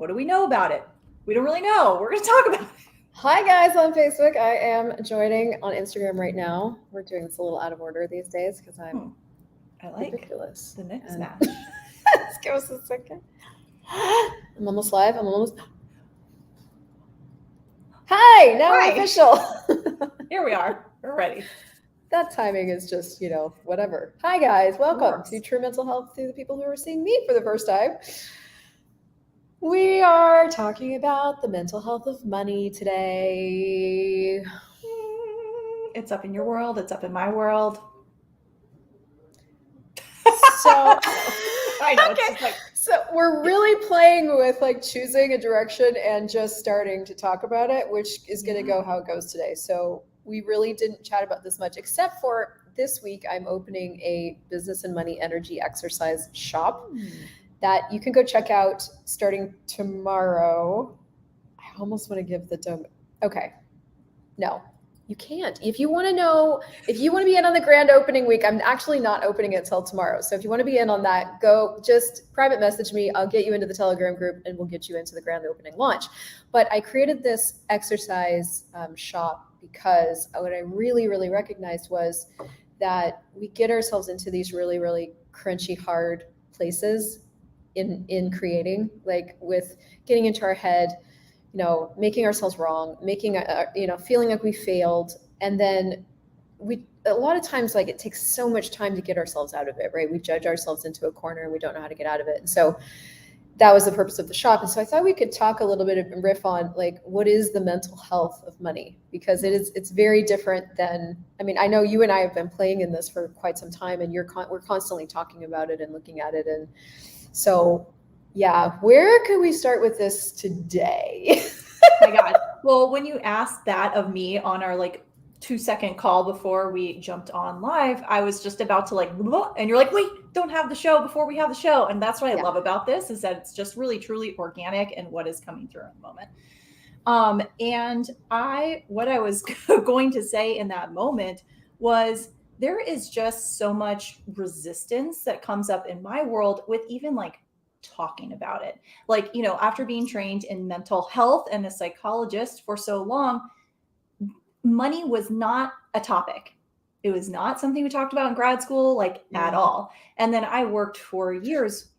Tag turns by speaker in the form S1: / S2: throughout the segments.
S1: What do we know about it? We don't really know. We're going to talk about it.
S2: Hi guys on Facebook. I am joining on Instagram right now. We're doing this a little out of order these days because I'm
S1: I like
S2: ridiculous.
S1: the next match.
S2: Let's give us a second. I'm almost live. Hi, now we're official.
S1: Here we are. We're ready.
S2: That timing is just, whatever. Hi guys, welcome to True Mental Health through the people who are seeing me for the first time. We are talking about the mental health of money today.
S1: It's up in your world. It's up in my world.
S2: So
S1: I know. Okay. It's just like,
S2: so we're really playing with like choosing a direction and just starting to talk about it, which is going to go how it goes today. So we really didn't chat about this much, except for this week, I'm opening a business and money energy exercise shop that you can go check out starting tomorrow. I almost want to give the domain. Okay. No, you can't. If you want to be in on the grand opening week, I'm actually not opening it till tomorrow. So if you want to be in on that, go just private message me. I'll get you into the Telegram group and we'll get you into the grand opening launch. But I created this exercise shop because what I really, really recognized was that we get ourselves into these really, really crunchy, hard places in creating, like with getting into our head, making ourselves wrong, feeling like we failed. And then a lot of times, like, it takes so much time to get ourselves out of it, right? We judge ourselves into a corner and we don't know how to get out of it. And so that was the purpose of the shop. And so I thought we could talk a little bit and riff on, like, what is the mental health of money? Because it's very different than, I know you and I have been playing in this for quite some time, and we're constantly talking about it and looking at it. And so, yeah, where could we start with this today?
S1: Oh my God. Well, when you asked that of me on our 2-second call before we jumped on live, I was just about to and you're like, wait, don't have the show before we have the show. And that's what I love about this, is that it's just really, truly organic and what is coming through in the moment. And what I was going to say in that moment was, there is just so much resistance that comes up in my world with even talking about it. After being trained in mental health and a psychologist for so long, money was not a topic. It was not something we talked about in grad school, at all. And then I worked for years,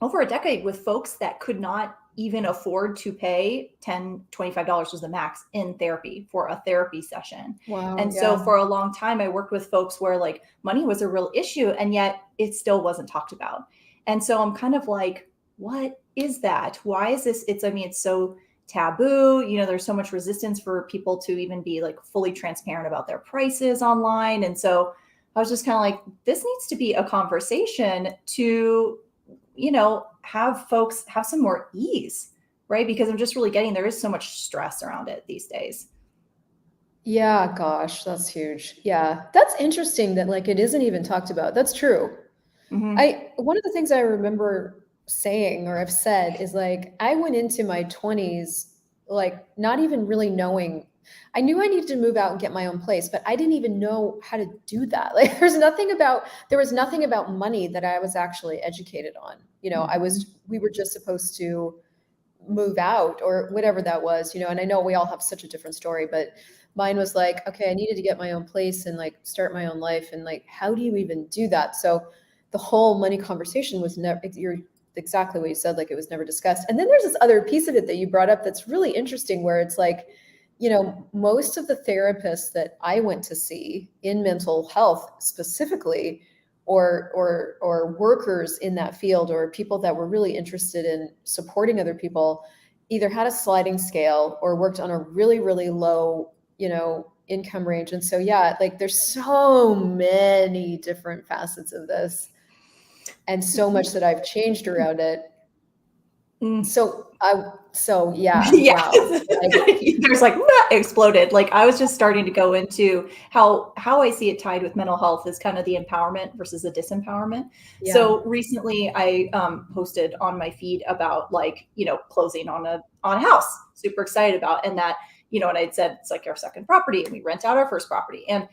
S1: over a decade, with folks that could not even afford to pay $10, $25 was the max in therapy for a therapy session.
S2: Wow.
S1: And so for a long time, I worked with folks where money was a real issue, and yet it still wasn't talked about. And so I'm kind of like, what is that? Why is this? It's so taboo. There's so much resistance for people to even be fully transparent about their prices online. And so I was just kind of like, this needs to be a conversation to, have folks have some more ease, right? Because I'm just really getting, there is so much stress around it these days.
S2: Yeah, gosh, that's huge. Yeah, that's interesting that it isn't even talked about. That's true. One of the things I remember saying, or I've said, is I went into my 20s not even really knowing. I knew I needed to move out and get my own place, but I didn't even know how to do that. There was nothing about money that I was actually educated on. We were just supposed to move out or whatever that was, and I know we all have such a different story, but mine was okay, I needed to get my own place and start my own life. And how do you even do that? So the whole money conversation was never, you're exactly what you said, it was never discussed. And then there's this other piece of it that you brought up that's really interesting, where it's most of the therapists that I went to see in mental health specifically, or workers in that field, or people that were really interested in supporting other people, either had a sliding scale or worked on a really, really low, income range. And so, yeah, there's so many different facets of this, and so much that I've changed around it. So yeah.
S1: Wow. There's exploded. I was just starting to go into how I see it tied with mental health is kind of the empowerment versus the disempowerment. Yeah. So recently I posted on my feed about closing on a house, super excited about, and that, and I'd said it's our second property and we rent out our first property. And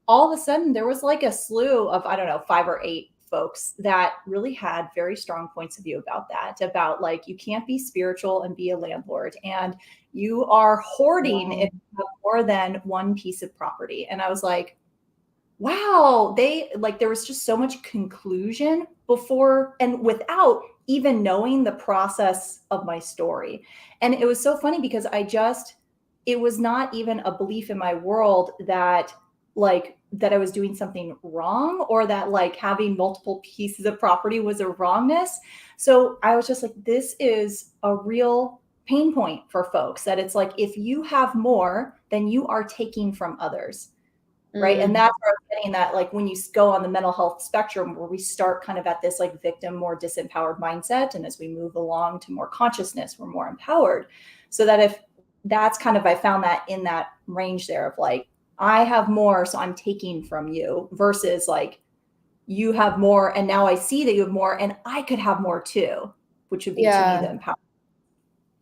S1: all of a sudden there was a slew of, I don't know, 5 or 8 folks that really had very strong points of view about that, about like, you can't be spiritual and be a landlord, and you are hoarding if you have more than one piece of property. And I was like, wow, there was just so much conclusion before and without even knowing the process of my story. And it was so funny because it was not even a belief in my world that I was doing something wrong, or that like having multiple pieces of property was a wrongness. So I was just like, this is a real pain point for folks, that it's like, if you have more, then you are taking from others. Right. And that's where I'm getting that, like, when you go on the mental health spectrum, where we start kind of at this like victim, more disempowered mindset. And as we move along to more consciousness, we're more empowered. So that if that's kind of, I found that in that range there of like, I have more, so I'm taking from you, versus like, you have more, and now I see that you have more, and I could have more too, which would be to me the empowerment.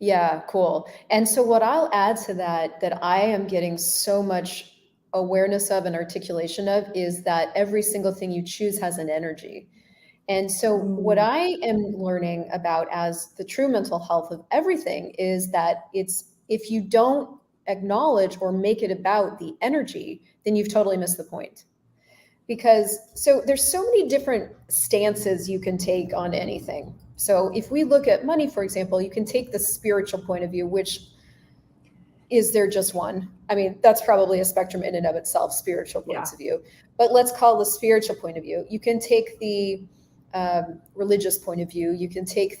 S2: Yeah, cool. And so what I'll add to that I am getting so much awareness of and articulation of, is that every single thing you choose has an energy. And so what I am learning about as the true mental health of everything is that if you don't acknowledge or make it about the energy, then you've totally missed the point. Because there's so many different stances you can take on anything. So if we look at money, for example, you can take the spiritual point of view, which is there just one? I mean, that's probably a spectrum in and of itself, spiritual points of view. But let's call the spiritual point of view. You can take the religious point of view. You can take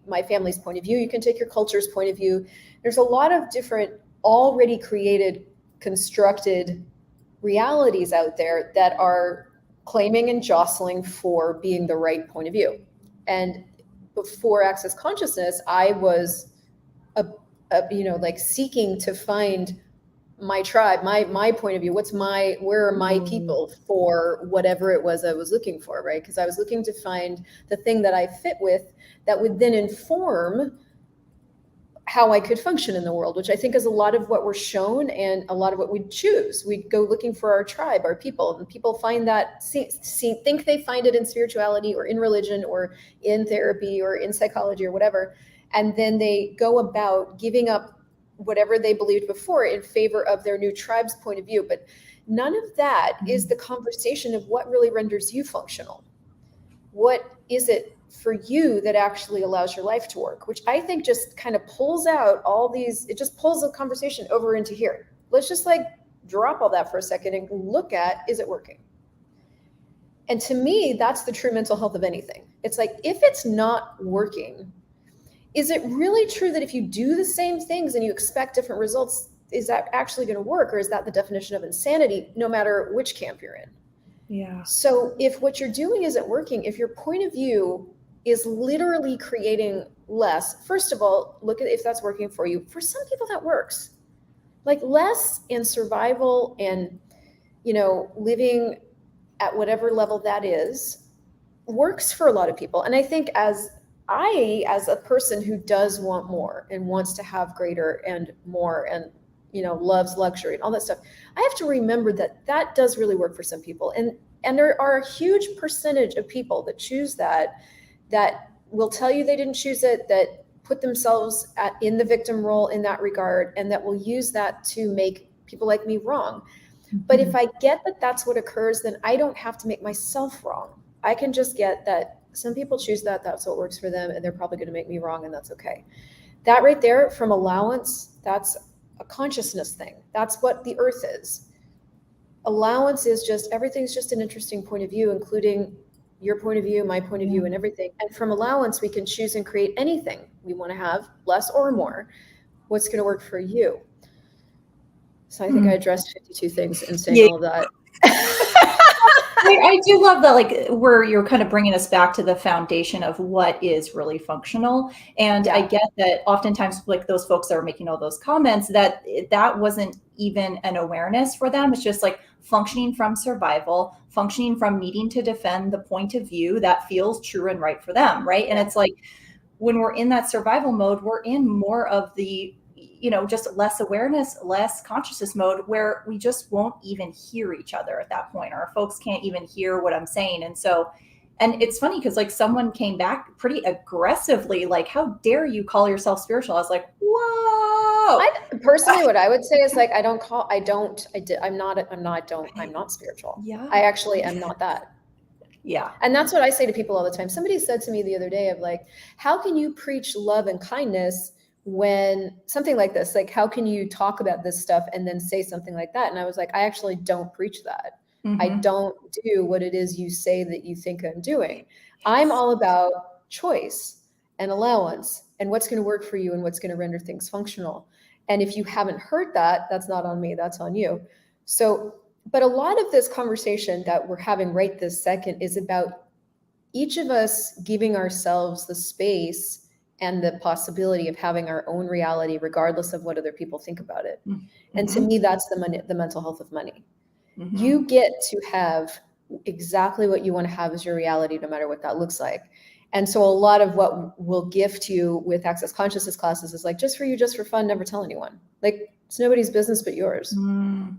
S2: my family's point of view. You can take your culture's point of view. There's a lot of different already created, constructed realities out there that are claiming and jostling for being the right point of view. And before Access Consciousness, I was like seeking to find my tribe, my point of view. Where are my people for whatever it was I was looking for, right? Because I was looking to find the thing that I fit with that would then inform how I could function in the world, which I think is a lot of what we're shown and a lot of what we choose. We go looking for our tribe, our people, and people find that, think they find it in spirituality or in religion or in therapy or in psychology or whatever. And then they go about giving up whatever they believed before in favor of their new tribe's point of view. But none of that is the conversation of what really renders you functional. What is it for you that actually allows your life to work, which I think just kind of pulls out it just pulls the conversation over into here. Let's just like drop all that for a second and look at, is it working? And to me, that's the true mental health of anything. It's like, if it's not working, is it really true that if you do the same things and you expect different results, is that actually going to work? Or is that the definition of insanity, no matter which camp you're in?
S1: Yeah.
S2: So if what you're doing isn't working, if your point of view is literally creating less, first of all, look at if that's working for you. For some people that works. Like less in survival and, living at whatever level that is, works for a lot of people. And I think as a person who does want more and wants to have greater and more and, loves luxury and all that stuff, I have to remember that does really work for some people. And there are a huge percentage of people that choose that will tell you they didn't choose it, that put themselves in the victim role in that regard, and that will use that to make people like me wrong. But if I get that that's what occurs, then I don't have to make myself wrong. I can just get that some people choose that's what works for them, and they're probably going to make me wrong, and that's okay. That right there, from allowance, that's a consciousness thing. That's what the earth is. Allowance is just, everything's just an interesting point of view, including your point of view, my point of view, and everything. And from allowance, we can choose and create anything we want to have, less or more. What's going to work for you? So I think I addressed 52 things in saying all of that.
S1: I do love that, like, where you're kind of bringing us back to the foundation of what is really functional. And I get that oftentimes, like, those folks that are making all those comments, that wasn't even an awareness for them. It's just like functioning from survival, functioning from needing to defend the point of view that feels true and right for them, right? And it's like, when we're in that survival mode, we're in more of the, just less awareness, less consciousness mode, where we just won't even hear each other at that point. Our folks can't even hear what I'm saying. And so And it's funny because like someone came back pretty aggressively, like, how dare you call yourself spiritual? I was like, whoa.
S2: I personally, what I would say is like, I'm not spiritual.
S1: Yeah.
S2: I actually am not that.
S1: Yeah.
S2: And that's what I say to people all the time. Somebody said to me the other day of like, how can you preach love and kindness when something like this, like, how can you talk about this stuff and then say something like that? And I was like, I actually don't preach that. I don't do what it is you say that you think I'm doing. I'm all about choice and allowance and what's going to work for you and what's going to render things functional. And if you haven't heard that, that's not on me, that's on you. So, but a lot of this conversation that we're having right this second is about each of us giving ourselves the space and the possibility of having our own reality, regardless of what other people think about it. And to me, that's the mental health of money. You get to have exactly what you want to have as your reality, no matter what that looks like. And so a lot of what we'll gift you with Access Consciousness classes is like, just for you, just for fun, never tell anyone. Like, it's nobody's business but yours. You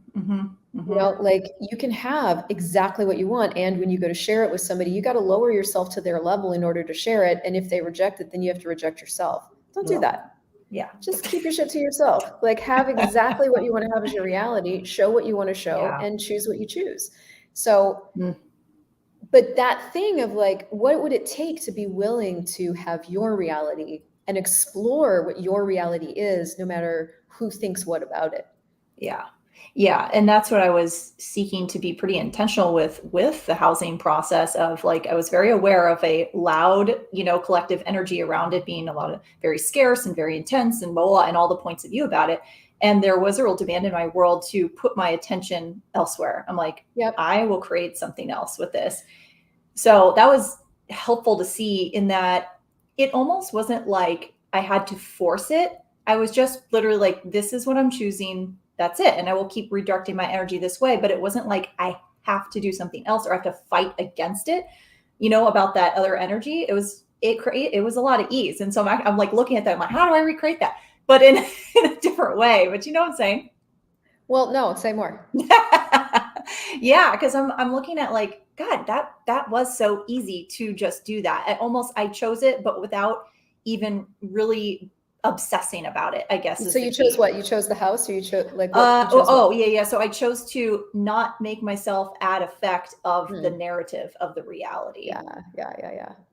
S2: know, like you can have exactly what you want. And when you go to share it with somebody, you got to lower yourself to their level in order to share it. And if they reject it, then you have to reject yourself. Don't do that.
S1: Yeah.
S2: Just keep your shit to yourself. Like, have exactly what you want to have as your reality, show what you want to show, and choose what you choose. So, but that thing of like, what would it take to be willing to have your reality and explore what your reality is, no matter who thinks what about it?
S1: Yeah. Yeah. And that's what I was seeking to be pretty intentional with the housing process of like, I was very aware of a loud, collective energy around it being a lot of very scarce and very intense and blah, and all the points of view about it. And there was a real demand in my world to put my attention elsewhere. I'm like, I will create something else with this. So that was helpful to see in that it almost wasn't like I had to force it. I was just literally like, this is what I'm choosing. That's it. And I will keep redirecting my energy this way. But it wasn't like I have to do something else or I have to fight against it, about that other energy. It was a lot of ease. And so I'm like looking at that. I'm like, how do I recreate that? But in a different way. But you know what I'm saying?
S2: Well, no, say more.
S1: Yeah, because I'm looking at like, God, that was so easy to just do that. I chose it, but without even really obsessing about it, I guess.
S2: So you chose what? You chose the house, or you chose like what?
S1: Yeah. So I chose to not make myself add effect of the narrative of the reality.
S2: Yeah.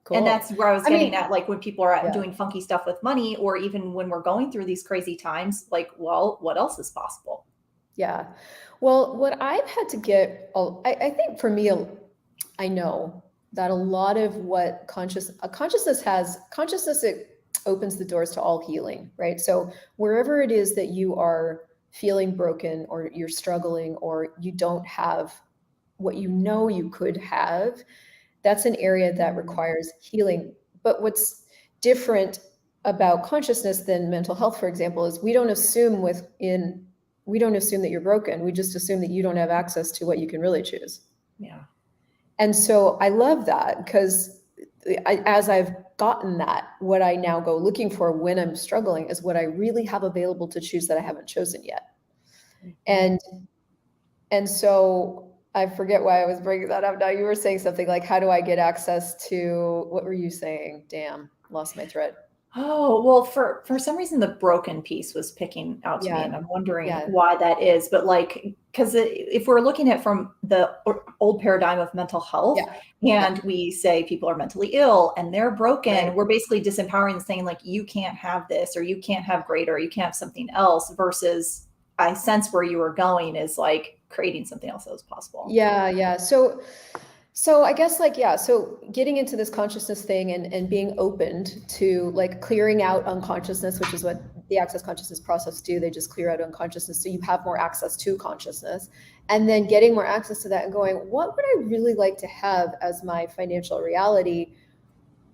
S2: Cool.
S1: And that's where I was getting at, like when people are doing funky stuff with money, or even when we're going through these crazy times, like, well, what else is possible?
S2: Yeah. Well, what I've had to get, I think for me, I know that a lot of what consciousness it opens the doors to all healing, right? So wherever it is that you are feeling broken or you're struggling or you don't have what you could have, that's an area that requires healing. But what's different about consciousness than mental health, for example, is we don't assume that you're broken. We just assume that you don't have access to what you can really choose.
S1: Yeah.
S2: And so I love that because as I've gotten that, what I now go looking for when I'm struggling is what I really have available to choose that I haven't chosen yet. And so I forget why I was bringing that up now. You were saying something like, how do I get access to, what were you saying? Damn, lost my thread.
S1: Oh, well, for some reason, the broken piece was picking out to me, and I'm wondering why that is. But like, because if we're looking at from the old paradigm of mental health, and we say people are mentally ill and they're broken, we're basically disempowering and saying like, you can't have this, or you can't have greater, or you can't have something else, versus I sense where you were going is like creating something else that was possible.
S2: Yeah. So I guess so getting into this consciousness thing and being opened to like clearing out unconsciousness, which is what the Access Consciousness process do. They just clear out unconsciousness so you have more access to consciousness, and then getting more access to that and going, what would I really like to have as my financial reality?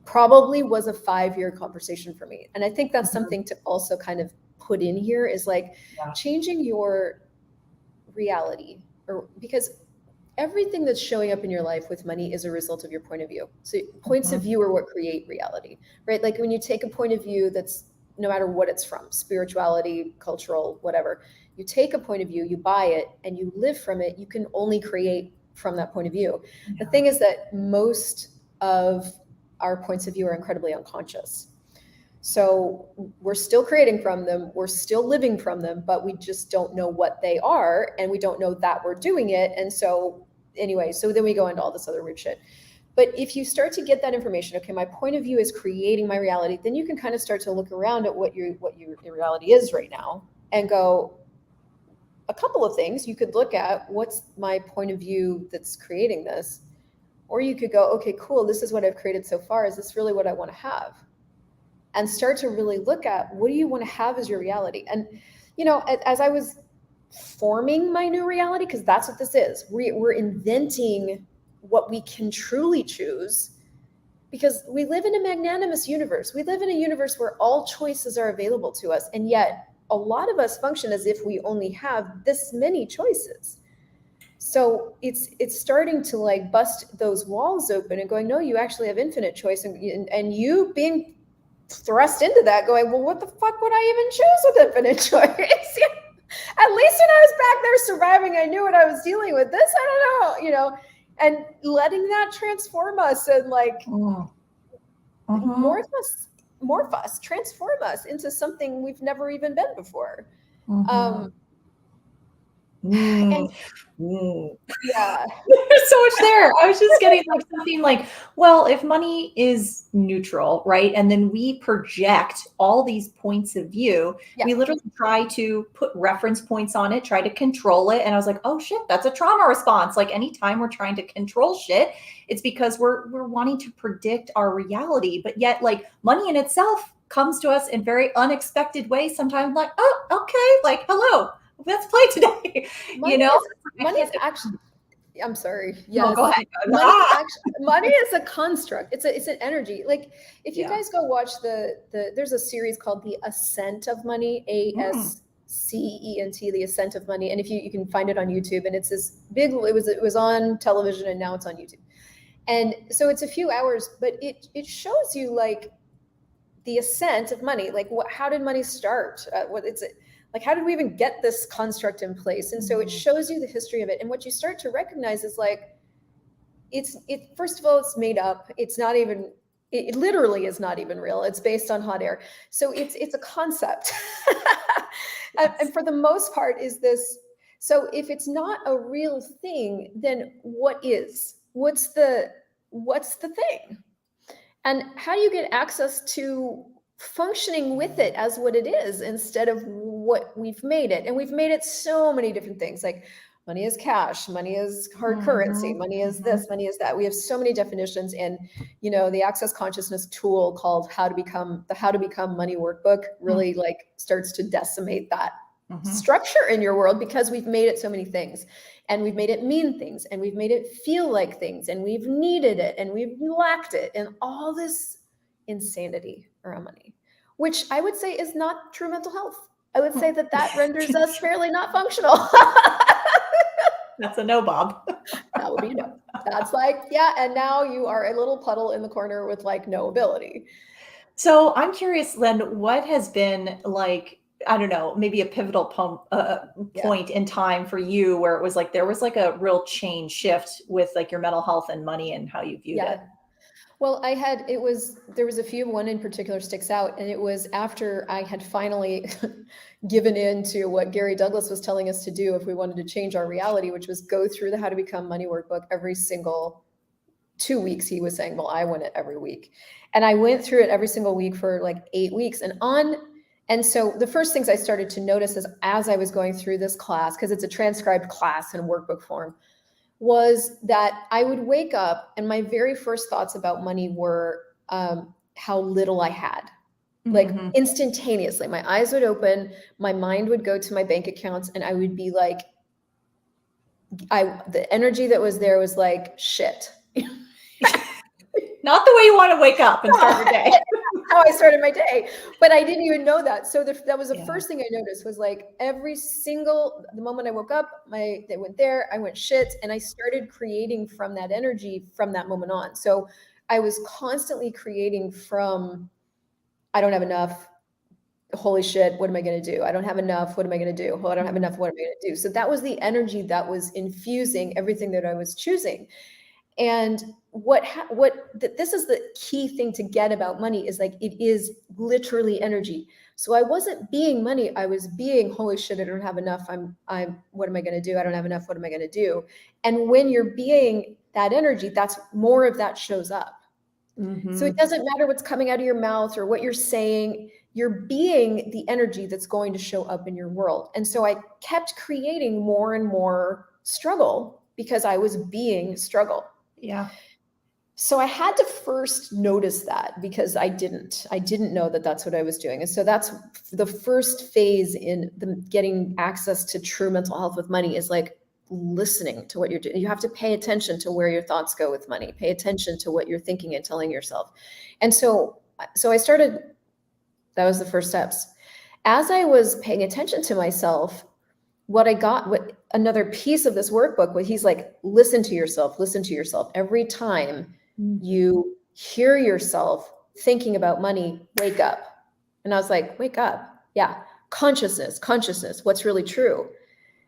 S2: Probably was a 5-year conversation for me. And I think that's something to also kind of put in here is like changing your reality, or because everything that's showing up in your life with money is a result of your point of view. So points of view are what create reality, right? Like when you take a point of view that's no matter what it's from, spirituality, cultural, whatever, you take a point of view, you buy it, and you live from it, you can only create from that point of view. The thing is that most of our points of view are incredibly unconscious. So we're still creating from them, we're still living from them, but we just don't know what they are, and we don't know that we're doing it. And so anyway, so then we go into all this other weird shit. But if you start to get that information, okay, my point of view is creating my reality, then you can kind of start to look around at what your reality is right now and go, a couple of things. You could look at, what's my point of view that's creating this? Or you could go, okay, cool, this is what I've created so far. Is this really what I want to have? And start to really look at, what do you want to have as your reality? And, you know, as I was forming my new reality, because that's what this is, we're inventing what we can truly choose, because we live in a magnanimous universe. We live in a universe where all choices are available to us. And yet a lot of us function as if we only have this many choices. So it's starting to like bust those walls open and going, no, you actually have infinite choice. And you being thrust into that going, well, what the fuck would I even choose with infinite choice? At least when I was back there surviving, I knew what I was dealing with. This, I don't know, you know, and letting that transform us and like morph us, transform us into something we've never even been before. And yeah,
S1: there's so much there. I was just getting like something like, well, if money is neutral, right, and then we project all these points of view, we literally try to put reference points on it, try to control it. And I was like, oh shit, that's a trauma response. Like anytime we're trying to control shit, it's because we're wanting to predict our reality. But yet like money in itself comes to us in very unexpected ways sometimes, like, oh, okay, like, hello, let's play today.
S2: Money,
S1: you know,
S2: money is actually, I'm sorry. Yes.
S1: No, go ahead.
S2: Money is a construct. It's an energy. Like if you guys go watch there's a series called The Ascent of Money, ASCENT, The Ascent of Money. And if you can find it on YouTube, and it's this big, it was on television and now it's on YouTube. And so it's a few hours, but it shows you like the ascent of money. Like how did money start? Like, how did we even get this construct in place? And so it shows you the history of it. And what you start to recognize is like, first of all, it's made up. It's not even, it literally is not even real. It's based on hot air. So it's a concept. And for the most part is this. So if it's not a real thing, then what is? What's the thing? And how do you get access to functioning with it as what it is instead of what we've made it? And we've made it so many different things, like money is cash, money is hard currency, money is this, money is that. We have so many definitions. And you know, the Access Consciousness tool called How to Become Money Workbook really like starts to decimate that structure in your world, because we've made it so many things, and we've made it mean things, and we've made it feel like things, and we've needed it, and we've lacked it, and all this insanity around money, which I would say is not true mental health. I would say that renders us fairly not functional.
S1: That's a no, Bob.
S2: That would be a no. That's like, yeah, and now you are a little puddle in the corner with like no ability.
S1: So I'm curious, Len, what has been like, I don't know, maybe a pivotal point in time for you where it was like, there was like a real change shift with like your mental health and money and how you viewed it?
S2: Well, there was a few, one in particular sticks out, and it was after I had finally given in to what Gary Douglas was telling us to do if we wanted to change our reality, which was go through the How to Become Money Workbook every single 2 weeks. He was saying, well, I went it every week. And I went through it every single week for like 8 weeks. And so the first things I started to notice as I was going through this class, because it's a transcribed class in workbook form, was that I would wake up and my very first thoughts about money were how little I had. Like instantaneously, my eyes would open, my mind would go to my bank accounts, and I would be like, the energy that was there was like, shit.
S1: Not the way you want to wake up and start your day.
S2: How I started my day, but I didn't even know that. So that was the first thing I noticed, was like the moment I woke up, they went there, I went shit, and I started creating from that energy from that moment on. So I was constantly creating from, I don't have enough. Holy shit, what am I going to do? I don't have enough. What am I going to do? Oh, I don't have enough. What am I going to do? So that was the energy that was infusing everything that I was choosing. And this is the key thing to get about money is like, it is literally energy. So I wasn't being money. I was being, holy shit, I don't have enough. What am I going to do? I don't have enough. What am I going to do? And when you're being that energy, that's more of that shows up.
S1: Mm-hmm.
S2: So it doesn't matter what's coming out of your mouth or what you're saying, you're being the energy that's going to show up in your world. And so I kept creating more and more struggle because I was being struggle.
S1: Yeah.
S2: So I had to first notice that because I didn't know that that's what I was doing. And so that's the first phase in getting access to true mental health with money is like listening to what you're doing. You have to pay attention to where your thoughts go with money, pay attention to what you're thinking and telling yourself. And so I started, that was the first steps. As I was paying attention to myself, what another piece of this workbook, what he's like, listen to yourself. Every time you hear yourself thinking about money, wake up. And I was like, wake up. Yeah. Consciousness, what's really true.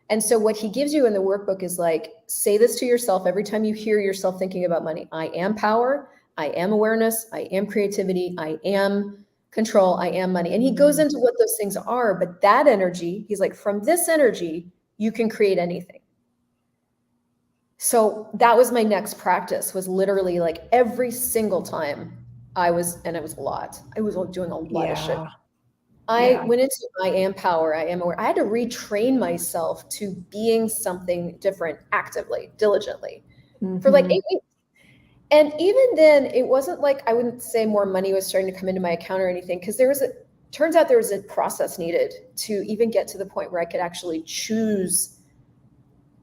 S2: And so what he gives you in the workbook is like, say this to yourself every time you hear yourself thinking about money. I am power. I am awareness. I am creativity. I am control. I am money. And he goes into what those things are, but that energy, he's like, from this energy, you can create anything. So that was my next practice, was literally like every single time it was a lot. I was doing a lot of shit. I went into I am power, I am aware. I had to retrain myself to being something different actively, diligently for like 8 weeks. And even then, it wasn't like, I wouldn't say more money was starting to come into my account or anything, because turns out there was a process needed to even get to the point where I could actually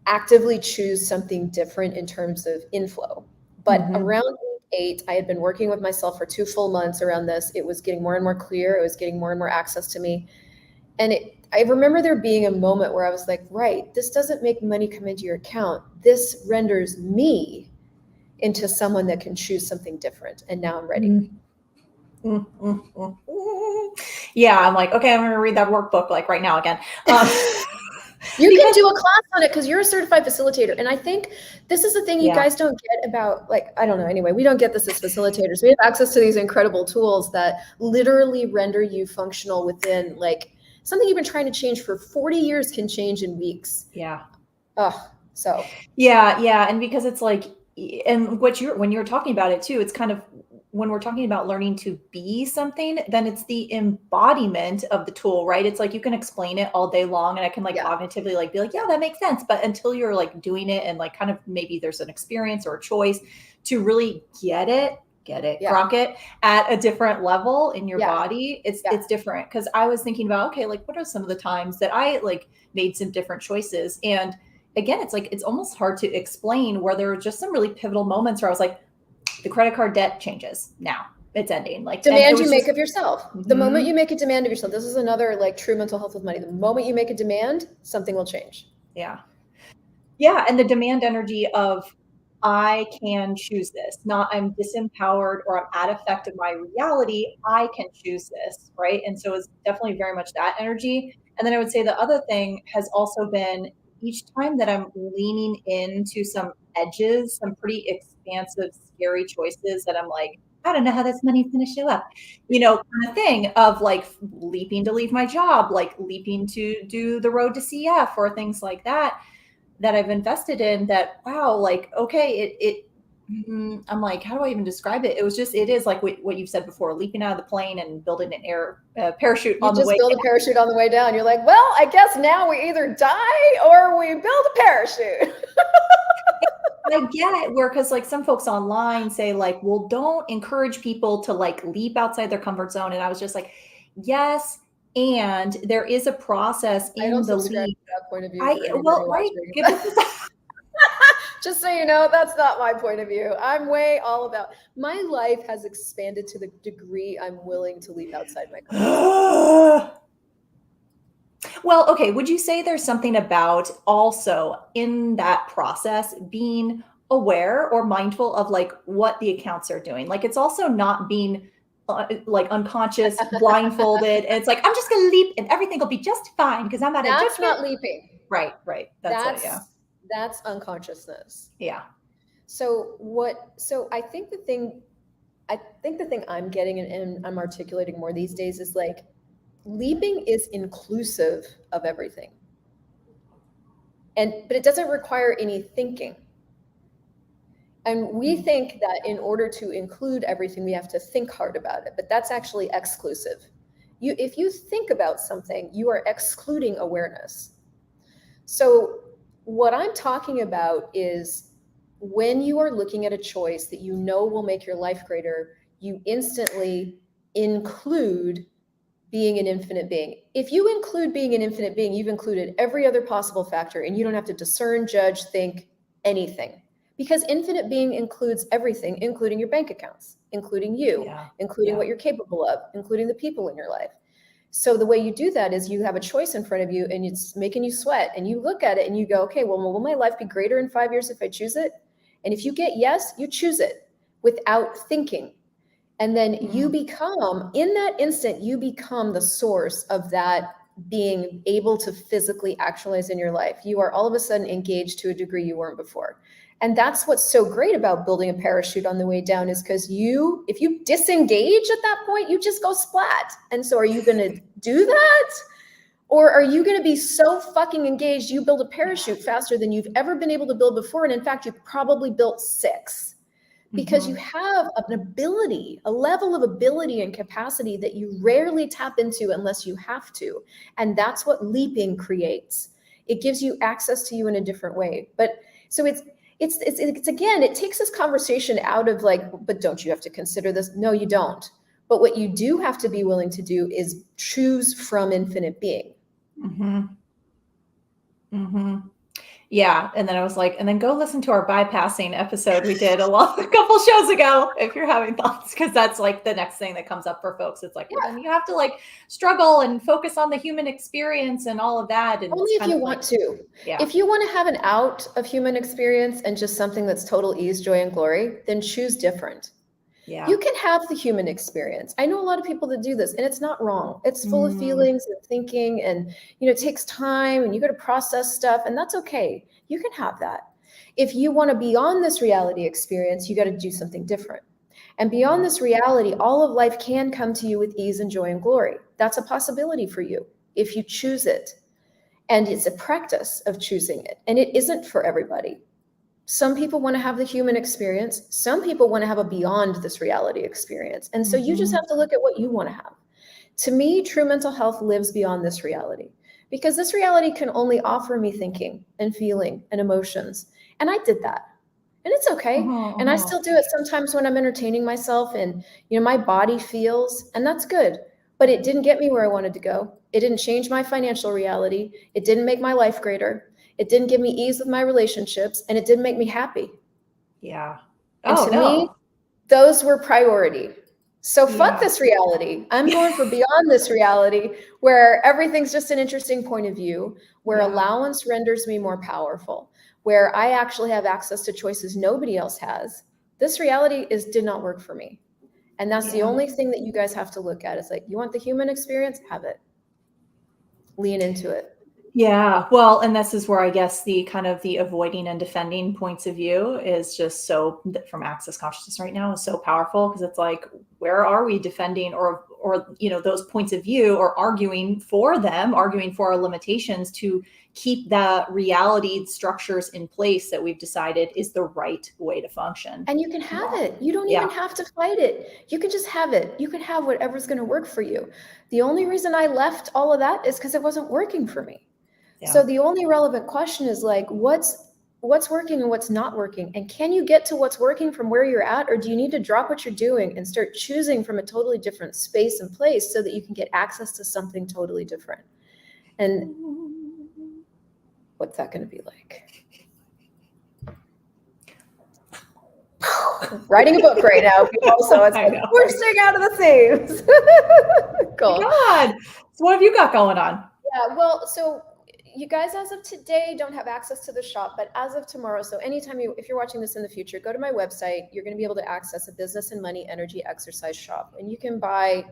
S2: actively choose something different in terms of inflow. But around week 8, I had been working with myself for 2 full months around this. It was getting more and more clear. It was getting more and more access to me. And I remember there being a moment where I was like, right, this doesn't make money come into your account. This renders me into someone that can choose something different. And now I'm ready.
S1: Yeah, I'm like, okay, I'm going to read that workbook like right now again.
S2: You can do a class on it because you're a certified facilitator. And I think this is the thing you guys don't get about, like, I don't know. Anyway, we don't get this as facilitators. We have access to these incredible tools that literally render you functional within, like, something you've been trying to change for 40 years can change in weeks.
S1: Yeah.
S2: So.
S1: Yeah. And because it's like, and when you're talking about it too, it's kind of, when we're talking about learning to be something, then it's the embodiment of the tool, right? It's like, you can explain it all day long and I can cognitively like be like, yeah, that makes sense. But until you're like doing it and like kind of maybe there's an experience or a choice to really get it, grok it at a different level in your body, it's different. Cause I was thinking about, okay, like what are some of the times that I like made some different choices? And again, it's like, it's almost hard to explain, where there were just some really pivotal moments where I was like, the credit card debt changes. Now it's ending. Like
S2: demand you make of yourself. The moment you make a demand of yourself, this is another like true mental health with money. The moment you make a demand, something will change.
S1: Yeah. And the demand energy of, I can choose this, not I'm disempowered or I'm at effect of my reality. I can choose this. Right. And so it's definitely very much that energy. And then I would say the other thing has also been, each time that I'm leaning into some edges, some pretty expansive, scary choices that I'm like, I don't know how this money's going to show up, kind of thing of like leaping to leave my job, like leaping to do the road to CF or things like that I've invested in, that, wow, like, okay, I'm like, how do I even describe it? It is like what you've said before, leaping out of the plane and building an air parachute on the way.
S2: You just build a parachute on the way down. You're like, well, I guess now we either die or we build a parachute.
S1: I get it, because like some folks online say like, well, don't encourage people to like leap outside their comfort zone. And I was just like, yes. And there is a process in the leap.
S2: That point of view. Just so you know, that's not my point of view. I'm way all about, my life has expanded to the degree I'm willing to leap outside my comfort zone.
S1: Well, okay. Would you say there's something about also in that process being aware or mindful of like what the accounts are doing? Like, it's also not being like unconscious, blindfolded. And it's like, I'm just going to leap and everything will be just fine because I'm at a judgment.
S2: That's not leaping.
S1: Right.
S2: That's unconsciousness.
S1: Yeah.
S2: So I think the thing I'm getting and I'm articulating more these days is like leaping is inclusive of everything. But it doesn't require any thinking. And we think that in order to include everything, we have to think hard about it, but that's actually exclusive. If you think about something, you are excluding awareness. So what I'm talking about is when you are looking at a choice that you know will make your life greater, you instantly include being an infinite being. If you include being an infinite being, you've included every other possible factor, and you don't have to discern, judge, think anything. Because infinite being includes everything, including your bank accounts, including you, including what you're capable of, including the people in your life. So the way you do that is you have a choice in front of you and it's making you sweat, and you look at it and you go, okay, well, will my life be greater in 5 years if I choose it? And if you get yes, you choose it without thinking. And then you become, in that instant, you become the source of that being able to physically actualize in your life. You are all of a sudden engaged to a degree you weren't before. And that's what's so great about building a parachute on the way down, is because if you disengage at that point, you just go splat. And so are you going to do that? Or are you going to be so fucking engaged, you build a parachute faster than you've ever been able to build before? And in fact, you've probably built 6. Because you have an ability, a level of ability and capacity that you rarely tap into unless you have to. And that's what leaping creates. It gives you access to you in a different way. But so it's again, it takes this conversation out of like, but don't you have to consider this? No, you don't. But what you do have to be willing to do is choose from infinite being.
S1: Yeah. And then I was like, and then go listen to our bypassing episode we did a couple shows ago if you're having thoughts, because that's like the next thing that comes up for folks. It's like, well, then you have to like struggle and focus on the human experience and all of that. And
S2: only if you want to. Yeah. If you want to have an out of human experience and just something that's total ease, joy, and glory, then choose different. Yeah. You can have the human experience. I know a lot of people that do this, and it's not wrong. It's full of feelings and thinking, and it takes time, and you got to process stuff, and that's okay. You can have that. If you want to be on this reality experience, you got to do something different. And beyond this reality, all of life can come to you with ease and joy and glory. That's a possibility for you if you choose it. And it's a practice of choosing it. And it isn't for everybody. Some people want to have the human experience. Some people want to have a beyond this reality experience. And so you just have to look at what you want to have. To me, true mental health lives beyond this reality, because this reality can only offer me thinking and feeling and emotions. And I did that. And it's okay. And I still do it sometimes when I'm entertaining myself and, my body feels, and that's good. But it didn't get me where I wanted to go. It didn't change my financial reality. It didn't make my life greater. It didn't give me ease with my relationships, and it didn't make me happy.
S1: Yeah.
S2: And to me, those were priority. So fuck this reality. I'm going for beyond this reality, where everything's just an interesting point of view, where allowance renders me more powerful, where I actually have access to choices nobody else has. This reality did not work for me. And that's the only thing that you guys have to look at. It's like, you want the human experience? Have it. Lean into it.
S1: Yeah. Well, and this is where I guess the kind of the avoiding and defending points of view is just so, from Access Consciousness right now, is so powerful, because it's like, where are we defending or those points of view, or arguing for our limitations to keep the reality structures in place that we've decided is the right way to function.
S2: And you can have it. You don't even have to fight it. You can just have it. You can have whatever's going to work for you. The only reason I left all of that is because it wasn't working for me. Yeah. So the only relevant question is like, what's working and what's not working? And can you get to what's working from where you're at? Or do you need to drop what you're doing and start choosing from a totally different space and place so that you can get access to something totally different? And what's that going to be like? Writing a book right now, people, so it's like bursting out of the seams. Cool.
S1: God. So what have you got going on?
S2: Yeah, well, so you guys, as of today, don't have access to the shop, but as of tomorrow, so anytime if you're watching this in the future, go to my website. You're going to be able to access a business and money energy exercise shop, and you can buy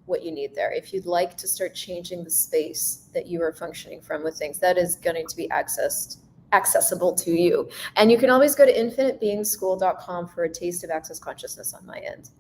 S2: what you need there. If you'd like to start changing the space that you are functioning from with things, that is going to be accessed accessible to you. And you can always go to infinitebeingschool.com for a taste of Access Consciousness on my end.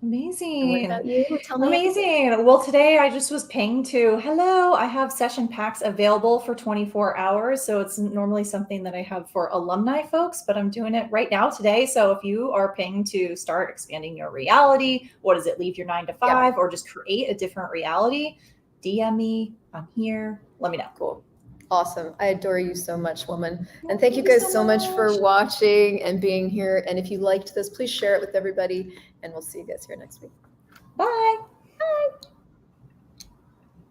S1: Amazing.
S2: And what about you? Tell me.
S1: Amazing. Well, today I just was pinged to, hello, I have session packs available for 24 hours. So it's normally something that I have for alumni folks, but I'm doing it right now today. So if you are pinged to start expanding your reality, what does it, leave your 9 to 5, or just create a different reality, DM me. I'm here. Let me know.
S2: Cool. Awesome. I adore you so much, woman.
S1: Well,
S2: And thank you guys so much for watching and being here. And if you liked this, please share it with everybody. And we'll see you guys here next week.
S1: Bye.